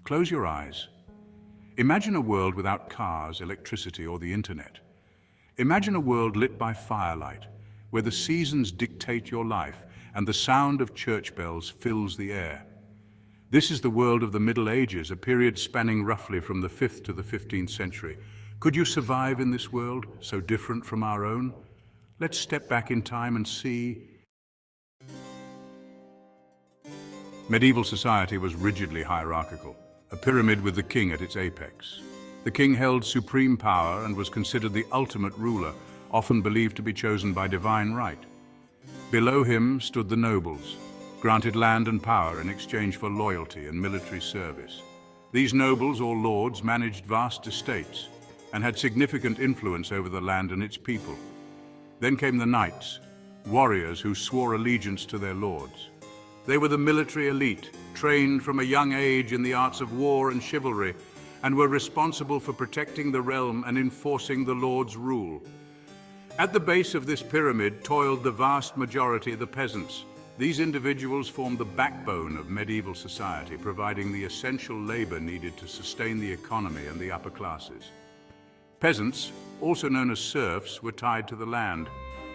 Close your eyes. Imagine a world without cars, electricity, or the internet. Imagine a world lit by firelight, where the seasons dictate your life and the sound of church bells fills the air. This is the world of the Middle Ages, a period spanning roughly from the 5th to the 15th century. Could you survive in this world, so different from our own? Let's step back in time and see. Medieval society was rigidly hierarchical, a pyramid with the king at its apex. The king held supreme power and was considered the ultimate ruler, often believed to be chosen by divine right. Below him stood the nobles, granted land and power in exchange for loyalty and military service. These nobles, or lords, managed vast estates and had significant influence over the land and its people. Then came the knights, warriors who swore allegiance to their lords. They were the military elite, trained from a young age in the arts of war and chivalry, and were responsible for protecting the realm and enforcing the lord's rule. At the base of this pyramid toiled the vast majority of the peasants. These individuals formed the backbone of medieval society, providing the essential labor needed to sustain the economy and the upper classes. Peasants, also known as serfs, were tied to the land.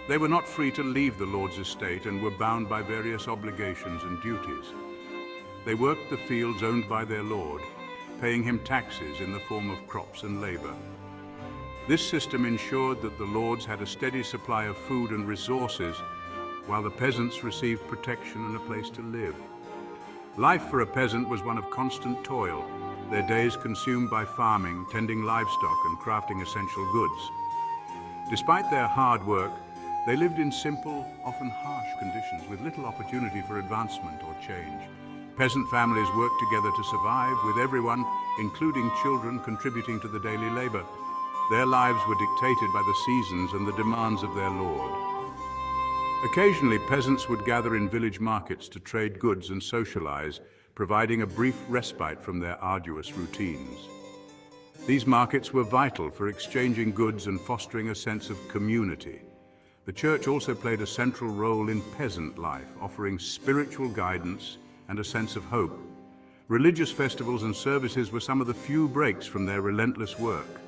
They were not free to leave the lord's estate and were bound by various obligations and duties. They worked the fields owned by their lord, paying him taxes in the form of crops and labor. This system ensured that the lords had a steady supply of food and resources, while the peasants received protection and a place to live. Life for a peasant was one of constant toil, their days consumed by farming, tending livestock, and crafting essential goods. Despite their hard work, they lived in simple, often harsh conditions with little opportunity for advancement or change. Peasant families worked together to survive, with everyone, including children, contributing to the daily labor. Their lives were dictated by the seasons and the demands of their lord. Occasionally, peasants would gather in village markets to trade goods and socialize, providing a brief respite from their arduous routines. These markets were vital for exchanging goods and fostering a sense of community. The church also played a central role in peasant life, offering spiritual guidance and a sense of hope. Religious festivals and services were some of the few breaks from their relentless work.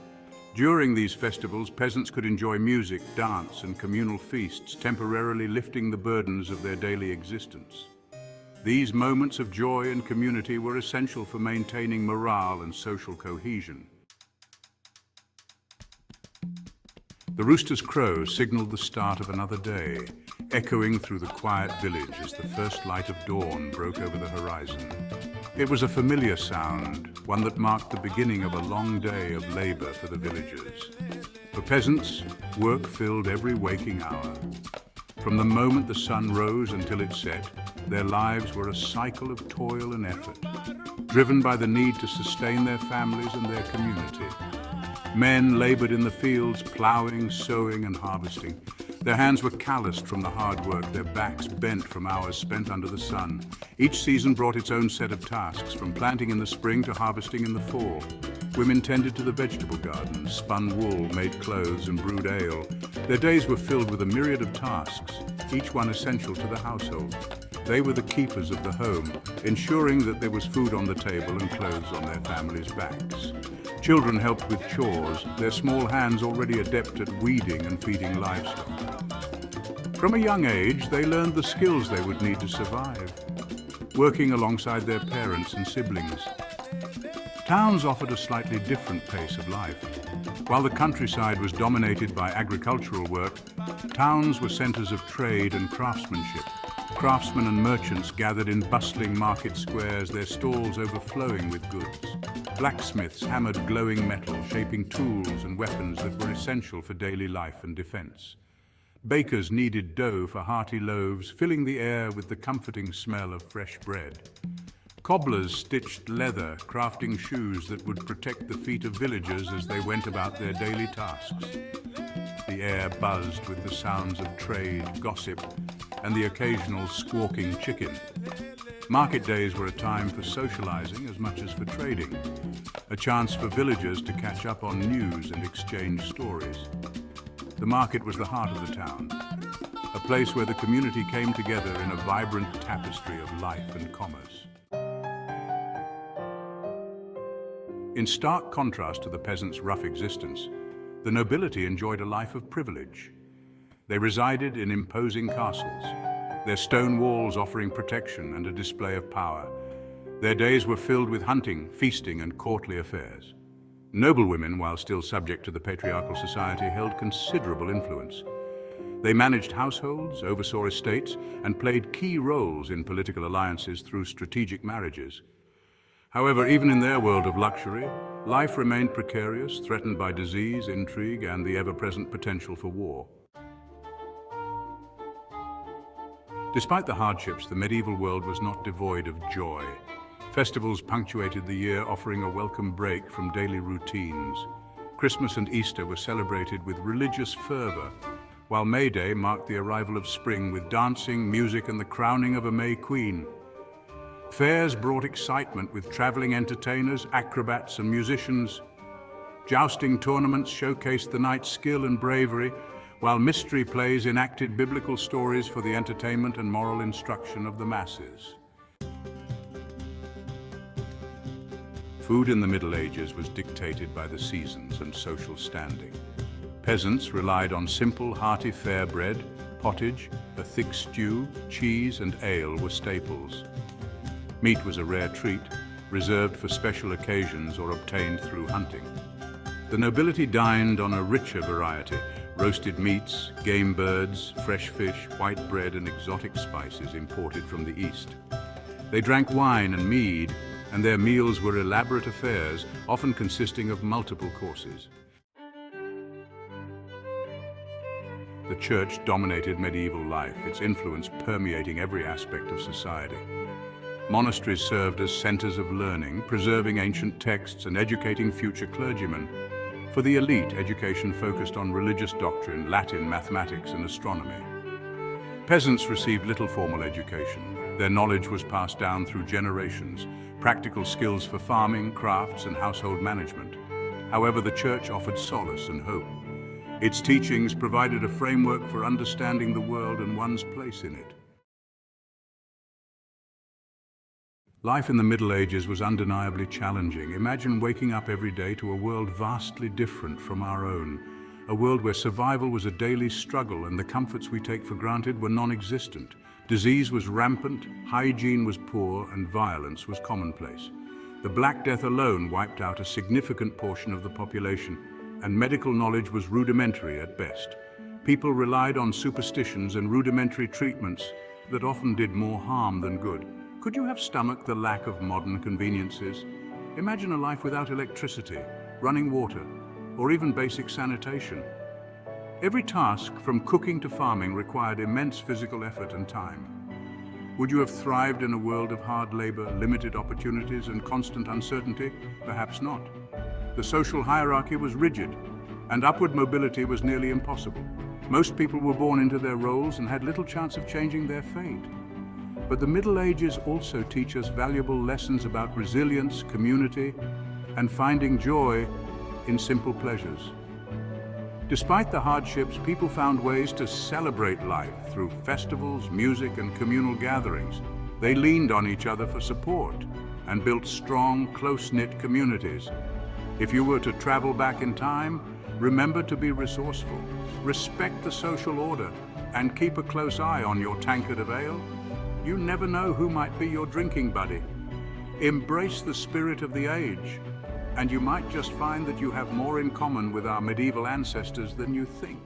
During these festivals, peasants could enjoy music, dance, and communal feasts, temporarily lifting the burdens of their daily existence. These moments of joy and community were essential for maintaining morale and social cohesion. The rooster's crow signaled the start of another day, echoing through the quiet village as the first light of dawn broke over the horizon. It was a familiar sound, one that marked the beginning of a long day of labor for the villagers. For peasants, work filled every waking hour. From the moment the sun rose until it set, their lives were a cycle of toil and effort, driven by the need to sustain their families and their community. Men labored in the fields, plowing, sowing, and harvesting. Their hands were calloused from the hard work, their backs bent from hours spent under the sun. Each season brought its own set of tasks, from planting in the spring to harvesting in the fall. Women tended to the vegetable gardens, spun wool, made clothes, and brewed ale. Their days were filled with a myriad of tasks, each one essential to the household. They were the keepers of the home, ensuring that there was food on the table and clothes on their families' backs. Children helped with chores, their small hands already adept at weeding and feeding livestock. From a young age, they learned the skills they would need to survive, working alongside their parents and siblings. Towns offered a slightly different pace of life. While the countryside was dominated by agricultural work, towns were centers of trade and craftsmanship. Craftsmen and merchants gathered in bustling market squares, their stalls overflowing with goods. Blacksmiths hammered glowing metal, shaping tools and weapons that were essential for daily life and defense. Bakers kneaded dough for hearty loaves, filling the air with the comforting smell of fresh bread. Cobblers stitched leather, crafting shoes that would protect the feet of villagers as they went about their daily tasks. The air buzzed with the sounds of trade, gossip, and the occasional squawking chicken. Market days were a time for socializing as much as for trading, a chance for villagers to catch up on news and exchange stories. The market was the heart of the town, a place where the community came together in a vibrant tapestry of life and commerce. In stark contrast to the peasants' rough existence, the nobility enjoyed a life of privilege. They resided in imposing castles, their stone walls offering protection and a display of power. Their days were filled with hunting, feasting, and courtly affairs. Noblewomen, while still subject to the patriarchal society, held considerable influence. They managed households, oversaw estates, and played key roles in political alliances through strategic marriages. However, even in their world of luxury, life remained precarious, threatened by disease, intrigue, and the ever-present potential for war. Despite the hardships, the medieval world was not devoid of joy. Festivals punctuated the year, offering a welcome break from daily routines. Christmas and Easter were celebrated with religious fervor, while May Day marked the arrival of spring with dancing, music, and the crowning of a May Queen. Fairs brought excitement with traveling entertainers, acrobats, and musicians. Jousting tournaments showcased the knight's skill and bravery, while mystery plays enacted biblical stories for the entertainment and moral instruction of the masses. Food in the Middle Ages was dictated by the seasons and social standing. Peasants relied on simple, hearty fare bread, pottage, a thick stew, cheese, and ale were staples. Meat was a rare treat, reserved for special occasions or obtained through hunting. The nobility dined on a richer variety: roasted meats, game birds, fresh fish, white bread, and exotic spices imported from the East. They drank wine and mead, and their meals were elaborate affairs, often consisting of multiple courses. The church dominated medieval life, its influence permeating every aspect of society. Monasteries served as centers of learning, preserving ancient texts and educating future clergymen. For the elite, education focused on religious doctrine, Latin, mathematics, and astronomy. Peasants received little formal education. Their knowledge was passed down through generations, practical skills for farming, crafts, and household management. However, the church offered solace and hope. Its teachings provided a framework for understanding the world and one's place in it. Life in the Middle Ages was undeniably challenging. Imagine waking up every day to a world vastly different from our own. A world where survival was a daily struggle and the comforts we take for granted were non-existent. Disease was rampant, hygiene was poor, and violence was commonplace. The Black Death alone wiped out a significant portion of the population, and medical knowledge was rudimentary at best. People relied on superstitions and rudimentary treatments that often did more harm than good. Could you have stomached the lack of modern conveniences? Imagine a life without electricity, running water, or even basic sanitation. Every task, from cooking to farming, required immense physical effort and time. Would you have thrived in a world of hard labor, limited opportunities, and constant uncertainty? Perhaps not. The social hierarchy was rigid, and upward mobility was nearly impossible. Most people were born into their roles and had little chance of changing their fate. But the Middle Ages also teach us valuable lessons about resilience, community, and finding joy in simple pleasures. Despite the hardships, people found ways to celebrate life through festivals, music, and communal gatherings. They leaned on each other for support and built strong, close-knit communities. If you were to travel back in time, remember to be resourceful, respect the social order, and keep a close eye on your tankard of ale. You never know who might be your drinking buddy. Embrace the spirit of the age, and you might just find that you have more in common with our medieval ancestors than you think.